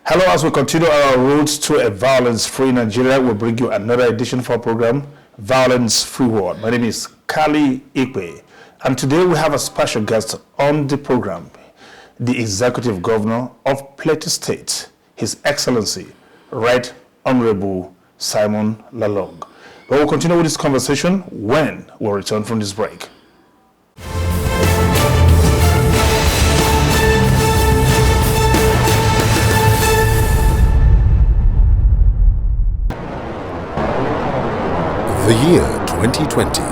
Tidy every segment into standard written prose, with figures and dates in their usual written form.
Hello, as we continue our roads to a violence-free Nigeria, we'll bring you another edition of our program, Violence Free World. My name is Kali Ikwe, and today we have a special guest on the program, the Executive Governor of Plateau State, His Excellency, Right Honorable Simon Lalong. But we'll continue with this conversation when we'll return from this break. The year 2020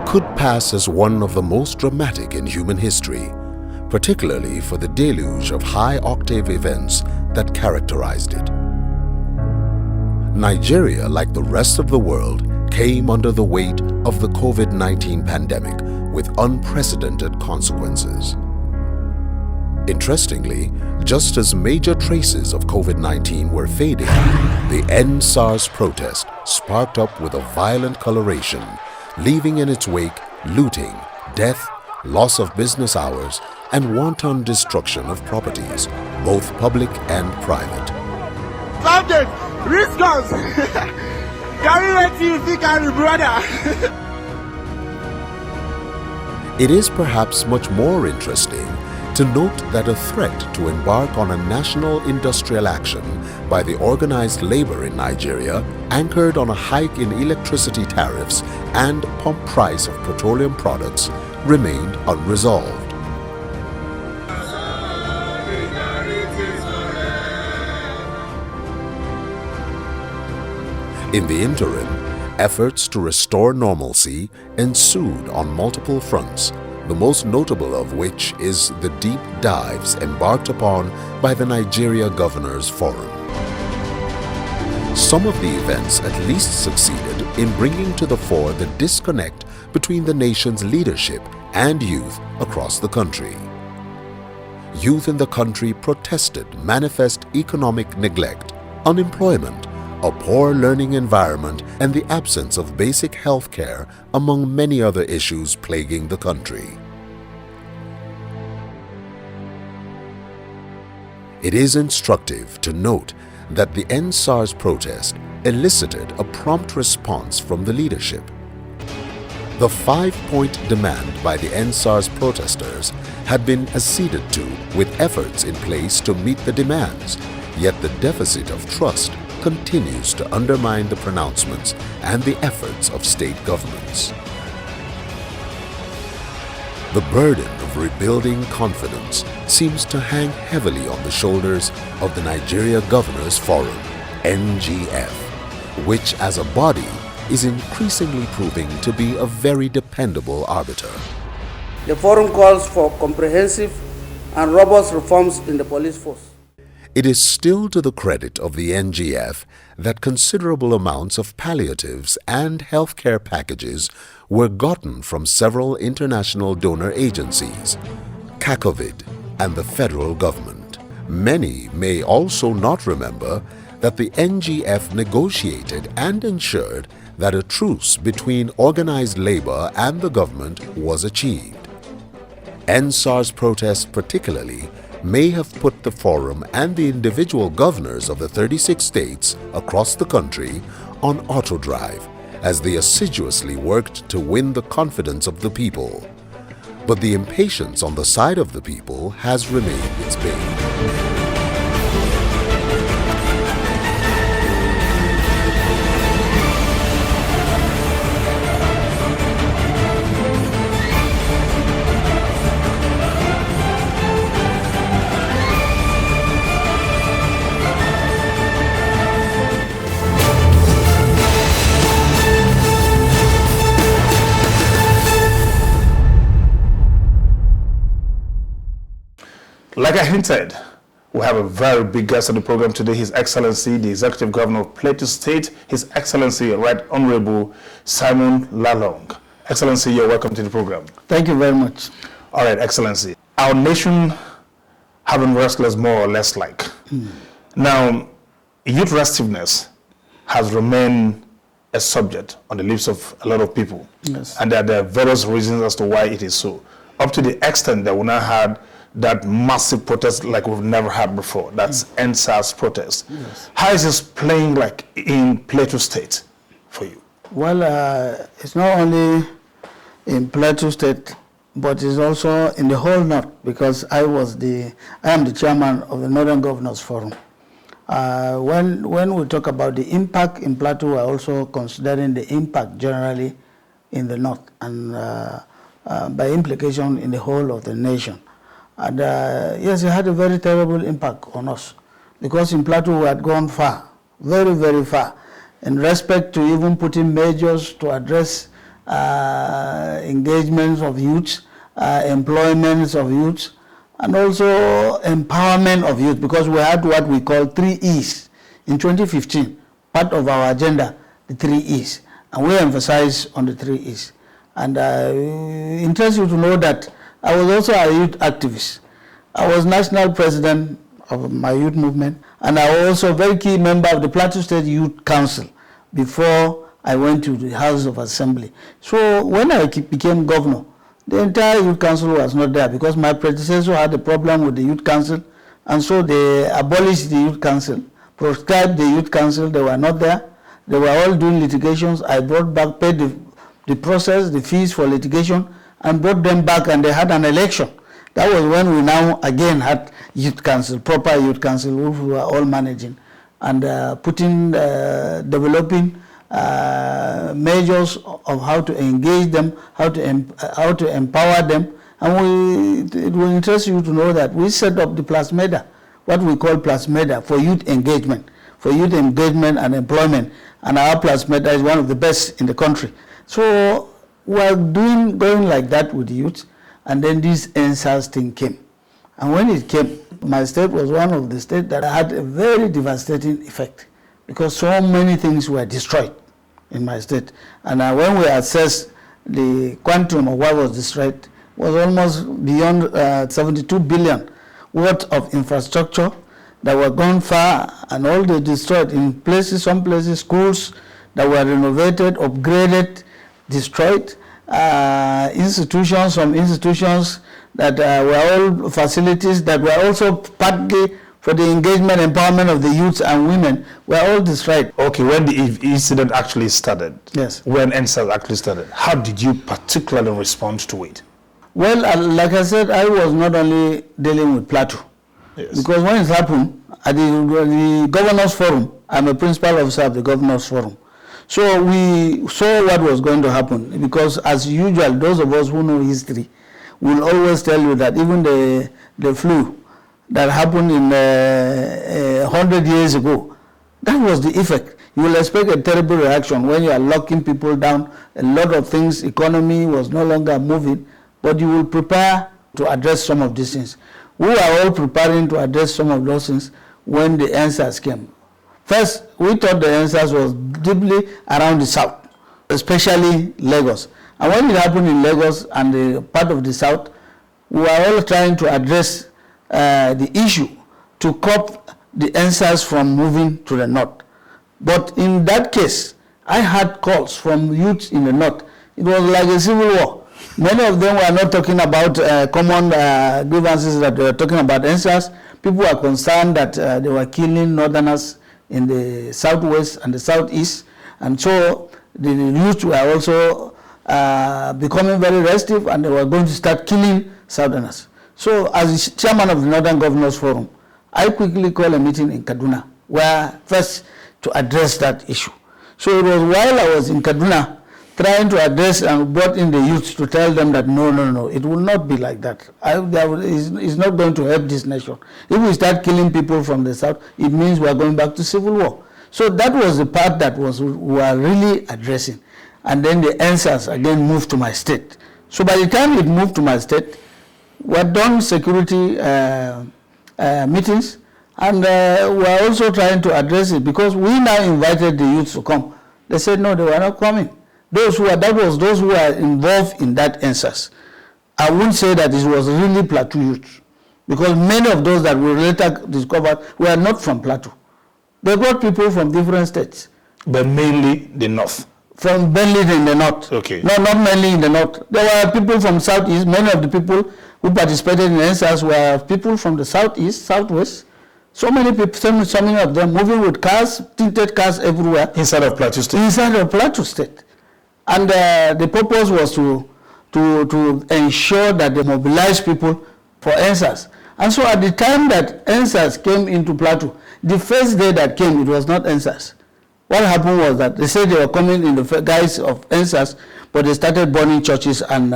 could pass as one of the most dramatic in human history, particularly for the deluge of high-octave events that characterized it. Nigeria, like the rest of the world, came under the weight of the COVID-19 pandemic with unprecedented consequences. Interestingly, just as major traces of COVID-19 were fading, the End SARS protest sparked up with a violent coloration, leaving in its wake looting, death, loss of business hours, and wanton destruction of properties, both public and private. Subject, risk guns. Carry what you think, carry, brother. It is perhaps much more interesting to note that a threat to embark on a national industrial action by the organized labor in Nigeria, anchored on a hike in electricity tariffs and pump price of petroleum products, remained unresolved. In the interim, efforts to restore normalcy ensued on multiple fronts, the most notable of which is the deep dives embarked upon by the Nigeria Governors Forum. Some of the events at least succeeded in bringing to the fore the disconnect between the nation's leadership and youth across the country. Youth in the country protested manifest economic neglect, unemployment, a poor learning environment, and the absence of basic health care, among many other issues plaguing the country. It is instructive to note that the End SARS protest elicited a prompt response from the leadership. The 5-point demand by the End SARS protesters had been acceded to with efforts in place to meet the demands, yet the deficit of trust continues to undermine the pronouncements and the efforts of state governments. The burden of rebuilding confidence seems to hang heavily on the shoulders of the Nigeria Governors Forum, NGF, which as a body is increasingly proving to be a very dependable arbiter. The forum calls for comprehensive and robust reforms in the police force. It is still to the credit of the NGF that considerable amounts of palliatives and healthcare packages were gotten from several international donor agencies, CACOVID, and the federal government. Many may also not remember that the NGF negotiated and ensured that a truce between organized labor and the government was achieved. End SARS protests particularly may have put the forum and the individual governors of the 36 states across the country on autodrive as they assiduously worked to win the confidence of the people. But the impatience on the side of the people has remained its bane. Like I hinted, we have a very big guest on the program today, His Excellency, the Executive Governor of Plateau State, His Excellency, Right Honorable Simon Lalong. Excellency, you're welcome to the program. Thank you very much. All right, Excellency. Our nation have been restless more or less like. Now, youth restiveness has remained a subject on the lips of a lot of people. Yes. And there are various reasons as to why it is so. Up to the extent that we now had that massive protest like we've never had before. That's NSAS protest. Yes. How is this playing like in Plateau State for you? Well, it's not only in Plateau State, but it's also in the whole North, because I am the chairman of the Northern Governors Forum. When we talk about the impact in Plateau, we're also considering the impact generally in the North, and by implication in the whole of the nation. And yes, it had a very terrible impact on us, because in Plateau we had gone far, very, very far, in respect to even putting measures to address engagements of youth, employments of youth, and also empowerment of youth, because we had what we call 3 E's. In 2015, part of our agenda, the 3 E's, and we emphasize on the 3 E's. And it interests you to know that I was also a youth activist. I was national president of my youth movement, and I was also a very key member of the Plateau State Youth Council before I went to the House of Assembly. So when I became governor, the entire youth council was not there, because my predecessor had a problem with the youth council, and so they abolished the youth council, proscribed the youth council. They were not there. They were all doing litigations. I brought back, paid the process, the fees for litigation, and brought them back, and they had an election. That was when we now again had youth council, proper youth council, which we were all managing, and developing measures of how to engage them, how to empower them. And it will interest you to know that we set up the Plasmeda, what we call Plasmeda, for youth engagement and employment. And our Plasmeda is one of the best in the country. So we are going like that with the youth, and then this NSAS thing came. And when it came, my state was one of the states that had a very devastating effect, because so many things were destroyed in my state. And when we assessed the quantum of what was destroyed, was almost beyond 72 billion worth of infrastructure that were gone far, and all they destroyed in places, some places, schools that were renovated, upgraded, destroyed, some institutions that were all facilities that were also partly for the engagement, empowerment of the youths and women, were all destroyed. Okay, when the incident actually started, yes, when NSAS actually started, how did you particularly respond to it? Well, like I said, I was not only dealing with Plateau, yes, because when it happened at the Governors Forum, I'm a principal officer of the Governors Forum. So we saw what was going to happen, because as usual, those of us who know history will always tell you that even the flu that happened in 100 years ago, that was the effect. You will expect a terrible reaction when you are locking people down. A lot of things, economy was no longer moving, but you will prepare to address some of these things. We are all preparing to address some of those things when the NSAS came. First, we thought the NSAS was deeply around the south, especially Lagos. And when it happened in Lagos and the part of the south, we were all trying to address the issue to stop the NSAS from moving to the north. But in that case, I had calls from youths in the north. It was like a civil war. Many of them were not talking about common grievances that they were talking about NSAS. People were concerned that they were killing northerners in the southwest and the southeast. And so the youth were also becoming very restive, and they were going to start killing southerners. So as chairman of the Northern Governors Forum, I quickly called a meeting in Kaduna, where first to address that issue. So it was while I was in Kaduna trying to address and brought in the youth to tell them that no, it will not be like that. It's not going to help this nation. If we start killing people from the south, it means we are going back to civil war. So that was the part that we were really addressing. And then the NSAS again moved to my state. So by the time it moved to my state, we had done security meetings, and we are also trying to address it, because we now invited the youth to come. They said no, they were not coming. Those who were involved in that NSAS. I wouldn't say that it was really Plateau youth, because many of those that we later discovered were not from Plateau. They brought people from different states. But mainly the north. from mainly in the north. Okay. No, not mainly in the north. There were people from southeast. Many of the people who participated in NSAS were people from the southeast, southwest. So many people, so many of them moving with cars, tinted cars everywhere. Inside of Plateau State? Inside of Plateau State. And the purpose was to ensure that they mobilize people for NSAS. And so at the time that NSAS came into Plateau, the first day that came, it was not NSAS. What happened was that they said they were coming in the guise of NSAS, but they started burning churches and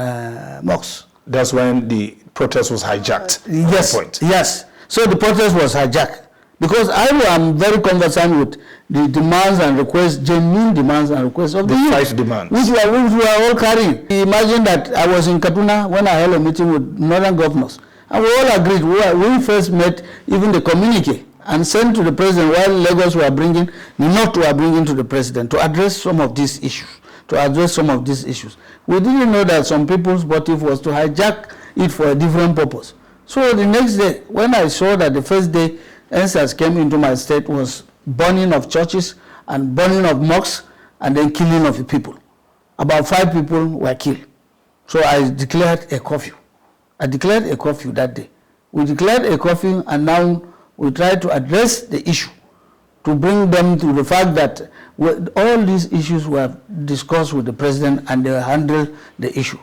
mosques. That's when the protest was hijacked. Yes, yes. So the protest was hijacked. Because I am very conversant with the demands and requests, genuine demands and requests of the youth. 5 demands. Which we are all carrying. Imagine that I was in Kaduna when I held a meeting with northern governors. And we all agreed. We first met even the communique and sent to the president while Lagos were bringing to the president to address some of these issues. We didn't know that some people's motive was to hijack it for a different purpose. So the next day, when I saw that the first day NSAS came into my state was burning of churches and burning of mosques and then killing of the people. About 5 people were killed. So I declared a curfew. That day. We declared a curfew, and now we try to address the issue, to bring them to the fact that all these issues were discussed with the president and they handled the issue.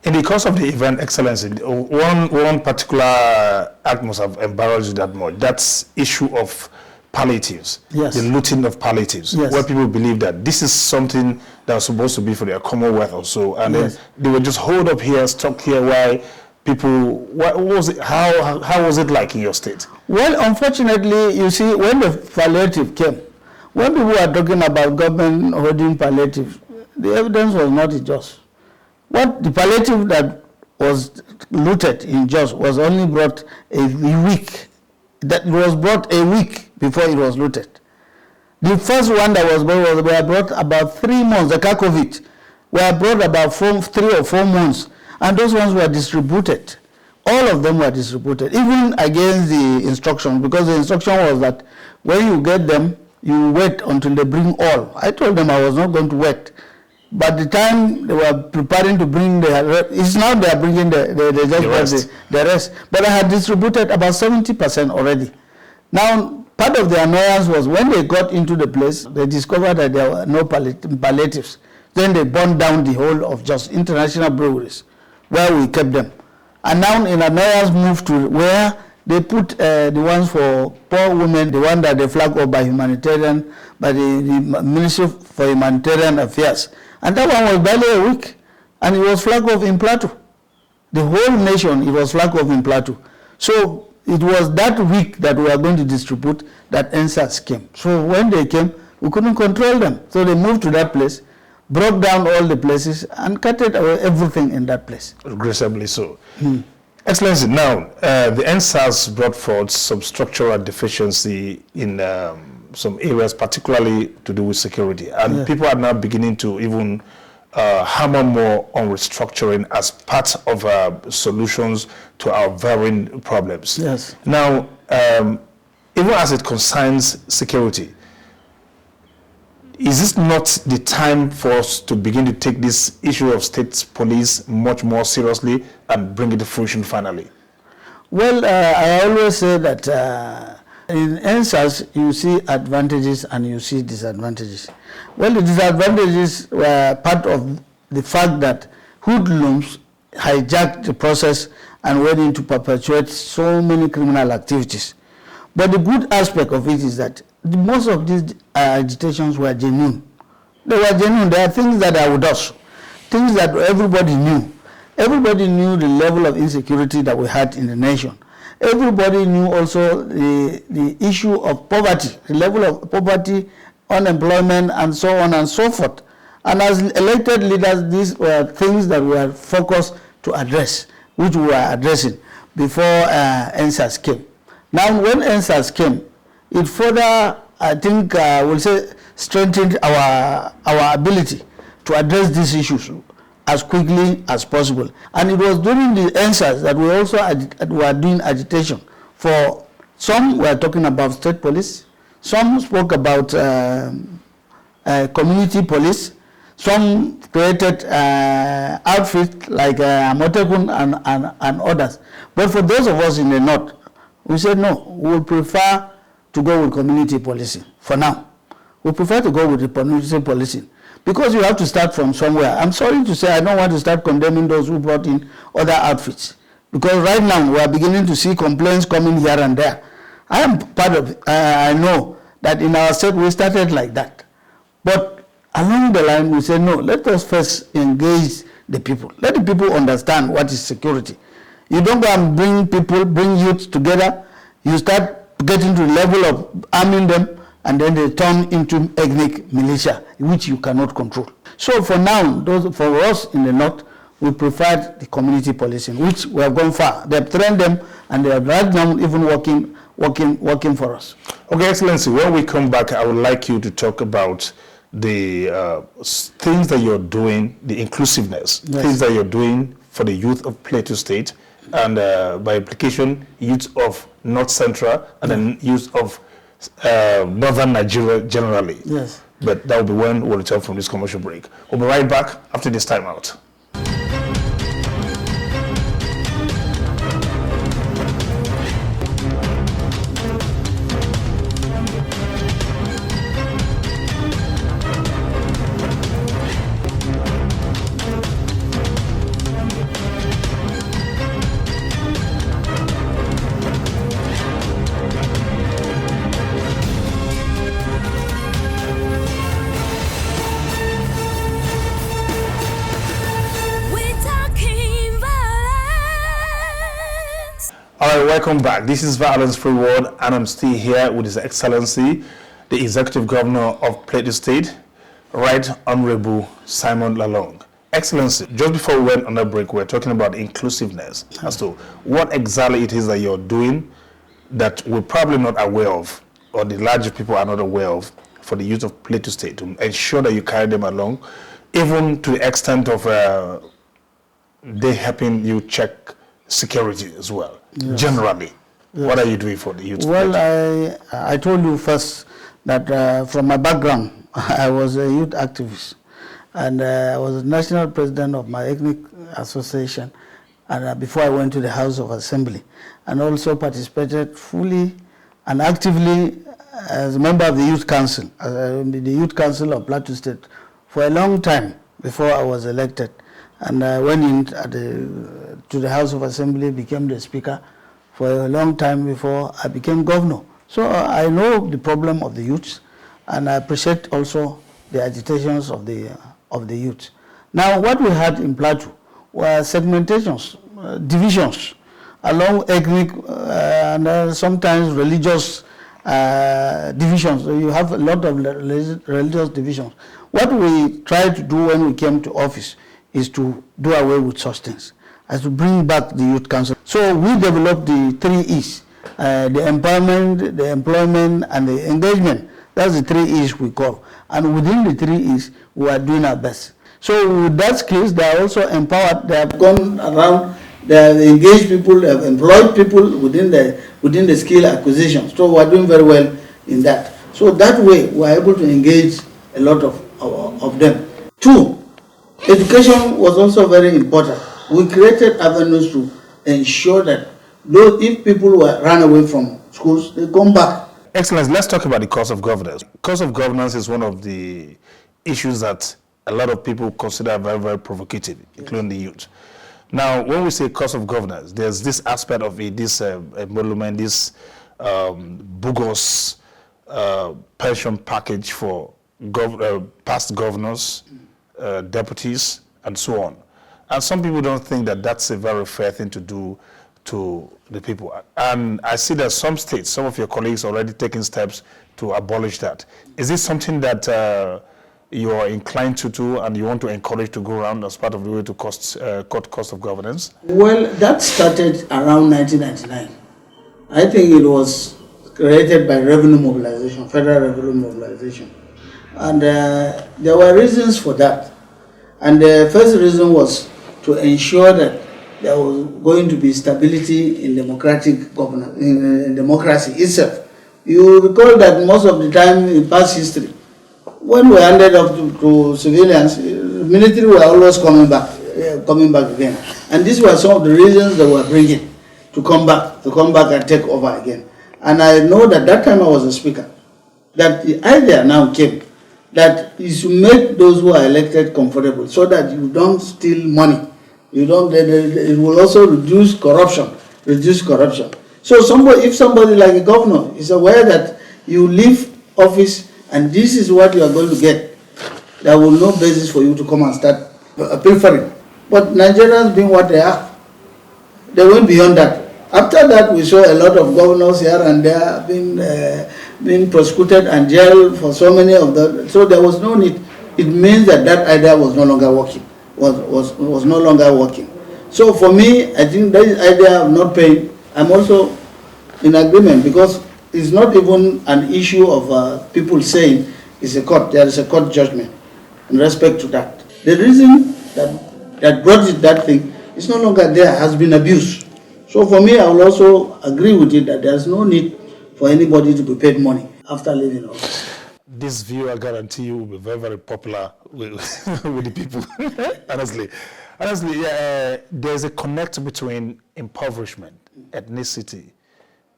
In the course of the event, Excellency, one particular act must have embarrassed you that much. That's issue of palliatives, yes. The looting of palliatives, yes. Where people believe that this is something that was supposed to be for their commonwealth or so, and yes. then they were just hold up here, stuck here, while people, what was it, how was it like in your state? Well, unfortunately, you see, when the palliative came, when people were talking about government holding palliative, the evidence was not just. What the palliative that was looted in Jos was only brought a week. That was brought a week before it was looted. The first one that was brought about 3 months. The Kakovit were brought about 3 or 4 months, and those ones were distributed. All of them were distributed, even against the instruction, because the instruction was that when you get them, you wait until they bring all. I told them I was not going to wait. But the time they were preparing to bring it's now they are bringing the rest. But I had distributed about 70% already. Now, part of the annoyance was when they got into the place, they discovered that there were no palliatives. Then they burned down the whole of just international breweries where we kept them. And now in annoyance moved to where they put the ones for poor women, the one that they flagged up by the Ministry for Humanitarian Affairs. And that one was barely a week, and it was flagged off in Plateau. The whole nation, it was flagged off in Plateau. So it was that week that we were going to distribute that NSAS came. So when they came, we couldn't control them. So they moved to that place, broke down all the places, and cutted away everything in that place. Aggressively so. Excellency, now, the NSAS brought forth some structural deficiency in some areas, particularly to do with security. And people are now beginning to even hammer more on restructuring as part of solutions to our varying problems. Yes. Now, even as it concerns security, is this not the time for us to begin to take this issue of state police much more seriously and bring it to fruition finally? Well, I always say that in NSAS, you see advantages and you see disadvantages. Well, the disadvantages were part of the fact that hoodlums hijacked the process and went in to perpetuate so many criminal activities. But the good aspect of it is that most of these agitations were genuine. They were genuine. There are things that are with us, things that everybody knew. Everybody knew the level of insecurity that we had in the nation. Everybody knew also the issue of poverty, the level of poverty, unemployment, and so on and so forth. And as elected leaders, these were things that we were focused to address, which we were addressing before NSAS came. Now, when NSAS came, it further, I think, we'll say, strengthened our ability to address these issues as quickly as possible. And it was during the NSAS that we also were doing agitation. For some were talking about state police, some spoke about community police, some created outfits like Amotekun and others. But for those of us in the north, we said no, we would prefer to go with community policing for now. We prefer to go with the community policing because you have to start from somewhere. I'm sorry to say I don't want to start condemning those who brought in other outfits because right now we are beginning to see complaints coming here and there. I am part of it. I know that in our state we started like that. But along the line we said no, let us first engage the people. Let the people understand what is security. You don't go and bring youth together. You start getting to the level of arming them, and then they turn into ethnic militia, which you cannot control. So for now, for us in the north, we preferred the community policing, which we have gone far. They have trained them, and they are right now even working for us. Okay, Excellency, when we come back, I would like you to talk about the things that you're doing, the inclusiveness, yes, things that you're doing for the youth of Plateau State, and by implication, youth of North Central, and then youth of Northern Nigeria generally. Yes. But that will be when we'll return from this commercial break. We'll be right back after this time out. All right, welcome back. This is Violence Free World, and I'm still here with His Excellency, the Executive Governor of Plateau State, Right Honorable Simon Lalong. Excellency, just before we went on that break, we were talking about inclusiveness as to what exactly it is that you're doing that we're probably not aware of, or the larger people are not aware of, for the youth of Plateau State, to ensure that you carry them along, even to the extent of they helping you check security as well. Yes. Generally, yes. What are you doing for the youth? Well, I told you first that from my background, I was a youth activist, and I was the national president of my ethnic association, and before I went to the House of Assembly, and also participated fully and actively as a member of the Youth Council, the Youth Council of Plateau State, for a long time before I was elected. And I went in to the House of Assembly, became the Speaker for a long time before I became Governor. So I know the problem of the youths, and I appreciate also the agitations of the youth. Now, what we had in Plateau were segmentations, divisions along ethnic and sometimes religious divisions. So you have a lot of religious divisions. What we tried to do when we came to office is to do away with such things, as to bring back the Youth Council. So we developed the 3 E's, the empowerment, the employment, and the engagement. That's the 3 E's we call. And within the 3 E's, we are doing our best. So with that skills, they are also empowered. They have gone around, they have engaged people, they have employed people within the skill acquisition. So we are doing very well in that. So that way, we are able to engage a lot of them. 2, education was also very important. We created avenues to ensure that if people were run away from schools, they come back. Excellent. Let's talk about the cost of governance. Cost of governance is one of the issues that a lot of people consider very, very provocative, including the youth. Now, when we say cost of governance, there's this aspect of it, this emolument, this bogus pension package for past governors, deputies, and so on. And some people don't think that that's a very fair thing to do to the people. And I see that some states, some of your colleagues are already taking steps to abolish that. Is this something that you are inclined to do and you want to encourage to go around as part of the way to cut cost of governance? Well, that started around 1999. I think it was created by revenue mobilization, federal revenue mobilization. And there were reasons for that. And the first reason was to ensure that there was going to be stability in democratic governance, in democracy itself. You recall that most of the time in past history, when we handed up to civilians, military were always coming back again. And these were some of the reasons they were bringing to come back and take over again. And I know that time I was a speaker, that the idea now came that you should make those who are elected comfortable so that you don't steal money. It will also reduce corruption. So if somebody like a governor is aware that you leave office and this is what you are going to get, there will no basis for you to come and start pilfering. But Nigerians being what they are, they went beyond that. After that, we saw a lot of governors here and there being prosecuted and jailed for so many of them. So there was no need. It means that idea was no longer working. Was no longer working. So for me, I think that idea of not paying, I'm also in agreement, because it's not even an issue of people saying it's a court. There is a court judgment in respect to that. The reason that brought it, that thing, is no longer there, has been abused. So for me, I will also agree with it that there's no need for anybody to be paid money after leaving office. This view, I guarantee you, will be very, very popular with the people. Honestly, there's a connect between impoverishment, ethnicity,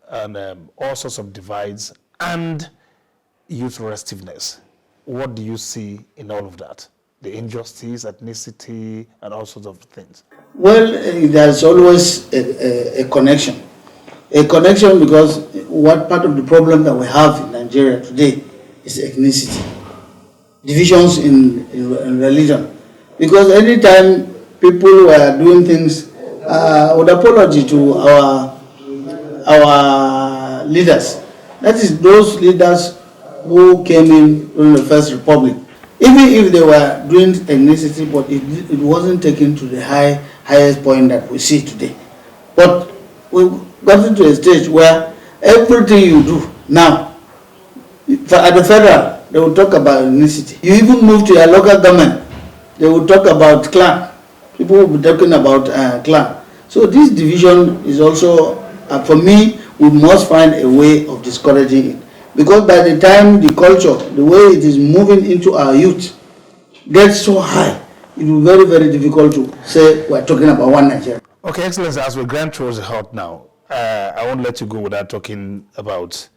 and all sorts of divides, and youth restiveness. What do you see in all of that? The injustice, ethnicity, and all sorts of things. Well, there's always a connection. A connection, because what part of the problem that we have in Nigeria today is ethnicity. Divisions in religion. Because anytime people were doing things, with apology to our leaders, that is those leaders who came in during the First Republic, even if they were doing ethnicity, but it wasn't taken to the highest point that we see today. But we've gotten to a stage where everything you do now, at the federal, they will talk about ethnicity. You even move to your local government, they will talk about clan. People will be talking about clan. So this division is also, for me, we must find a way of discouraging it. Because by the time the culture, the way it is moving into our youth, gets so high, it will be very, very difficult to say we're talking about one Nigeria. Okay, Excellency, as we grind towards the heart now, I won't let you go without talking about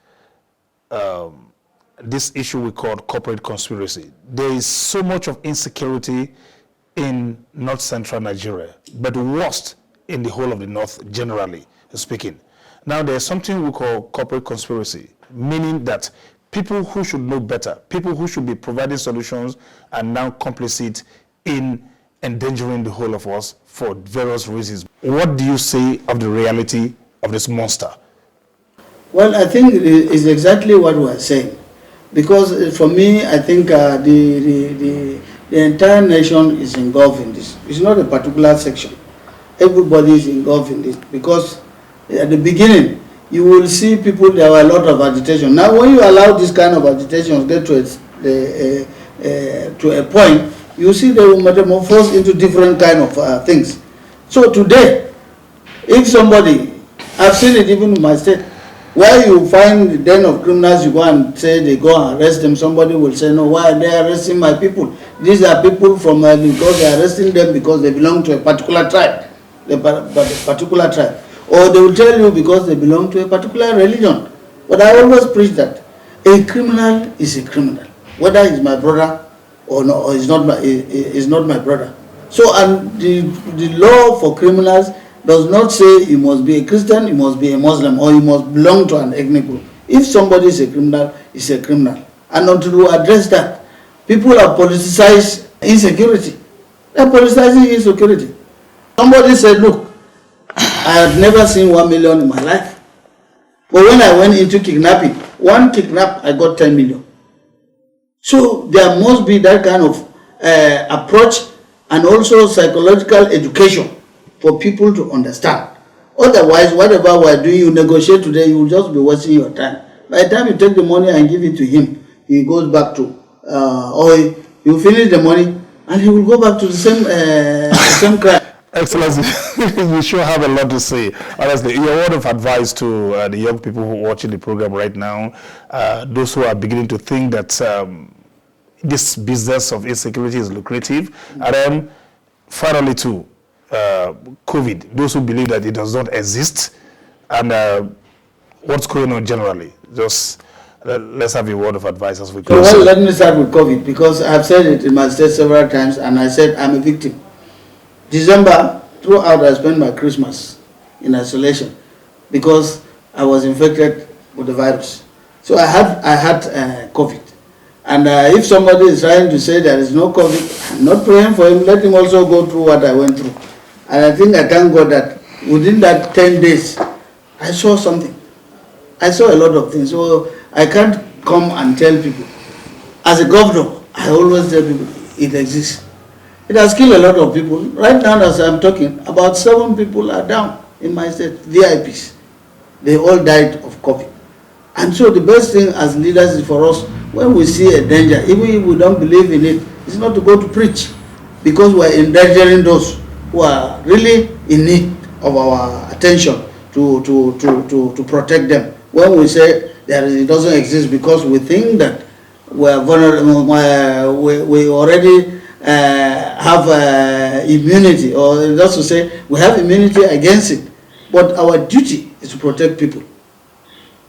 this issue we call corporate conspiracy. There is so much of insecurity in North Central Nigeria, but worst in the whole of the North, generally speaking. Now, there's something we call corporate conspiracy, meaning that people who should know better, people who should be providing solutions, are now complicit in endangering the whole of us for various reasons. What do you say of the reality of this monster? Well, I think it is exactly what we are saying. Because for me, I think the entire nation is involved in this. It's not a particular section. Everybody is involved in this. Because at the beginning, you will see people, there were a lot of agitation. Now, when you allow this kind of agitation get to a point, you see they will metamorphose into different kind of things. So today, if somebody, I've seen it even in my state, where you find the den of criminals, you go and say they go and arrest them, somebody will say, no, why are they arresting my people? These are people from, because they are arresting them because they belong to a particular tribe, Or they will tell you because they belong to a particular religion. But I always preach that a criminal is a criminal, whether he's my brother or no, or is not my brother. So, and the law for criminals does not say he must be a Christian, he must be a Muslim, or he must belong to an ethnic group. If somebody is a criminal, he's a criminal. And until we address that, people have politicized insecurity. They're politicizing insecurity. Somebody said, look, I have never seen 1 million in my life. But when I went into kidnapping, one kidnap, I got 10 million. So there must be that kind of approach, and also psychological education for people to understand. Otherwise, whatever we're doing, you negotiate today, you will just be wasting your time. By the time you take the money and give it to him, he goes back to, or you finish the money, and he will go back to the same crime. Excellency, you sure have a lot to say. Honestly, your word of advice to the young people who are watching the program right now, those who are beginning to think that this business of insecurity is lucrative. And then finally too, COVID, those who believe that it does not exist, and what's going on generally. Just let's have a word of advice as we close. So, well, let me start with COVID, because I've said it in my state several times, and I said I'm a victim. December, throughout, I spent my Christmas in isolation because I was infected with the virus. So I had COVID. And if somebody is trying to say there is no COVID, I'm not praying for him. Let him also go through what I went through. And I think I thank God that within that 10 days, I saw something. I saw a lot of things. So I can't come and tell people. As a governor, I always tell people it exists. It has killed a lot of people. Right now, as I'm talking, about 7 people are down in my state, VIPs. They all died of COVID. And so the best thing as leaders is for us, when we see a danger, even if we don't believe in it, it's not to go to preach, because we're endangering those who are really in need of our attention to protect them. When we say that it doesn't exist because we think that we're vulnerable, we already have immunity, or just to say we have immunity against it, but our duty is to protect people.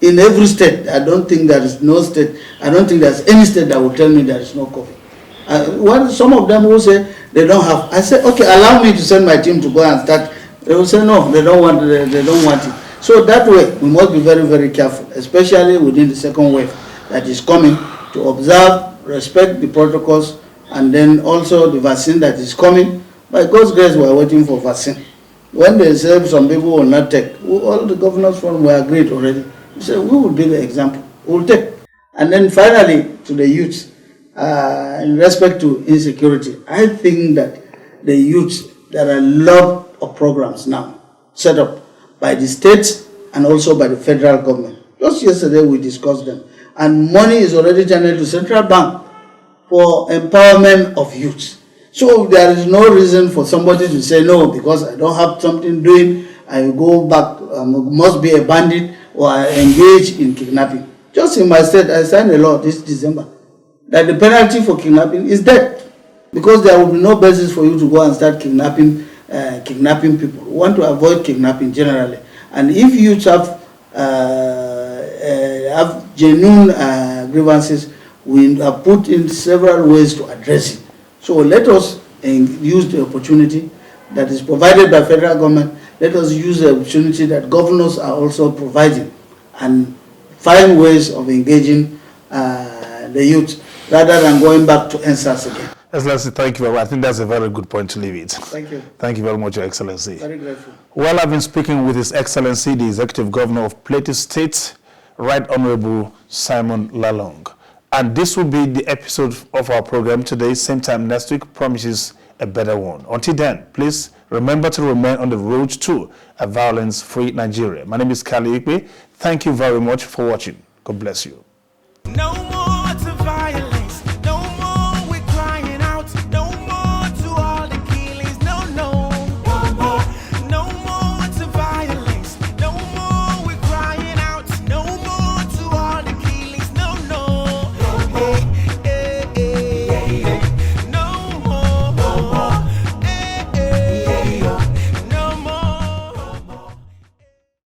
In every state, I don't think there is no state, I don't think there's any state that will tell me there is no COVID. When some of them will say they don't have, I say, okay, allow me to send my team to go and start. They will say no, they don't want it. So that way, we must be very, very careful, especially within the second wave that is coming, to observe, respect the protocols, and then also the vaccine that is coming. By God's grace, we are waiting for vaccine. When they say some people will not take, all the governors from were agreed already. We say we will be the example. We will take. And then finally, to the youth, in respect to insecurity, I think that the youth, there are a lot of programs now set up by the states and also by the federal government. Just yesterday we discussed them. And money is already channeled to central bank for empowerment of youth. So there is no reason for somebody to say no, because I don't have something doing, I will go back, must be a bandit, or I engage in kidnapping. Just in my state, I signed a law this December that the penalty for kidnapping is death, because there will be no basis for you to go and start kidnapping people. We want to avoid kidnapping generally. And if youth have genuine grievances, we have put in several ways to address it. So let us use the opportunity that is provided by federal government. Let us use the opportunity that governors are also providing and find ways of engaging the youth rather than going back to NSAS again. Excellency, thank you very much. I think that's a very good point to leave it. Thank you. Thank you very much, Your Excellency. Very grateful. Well, I've been speaking with His Excellency, the Executive Governor of Plateau State, Right Honorable Simon Lalong. And this will be the episode of our program today. Same time next week promises a better one. Until then, please remember to remain on the road to a violence-free Nigeria. My name is Kali Ikwe. Thank you very much for watching. God bless you.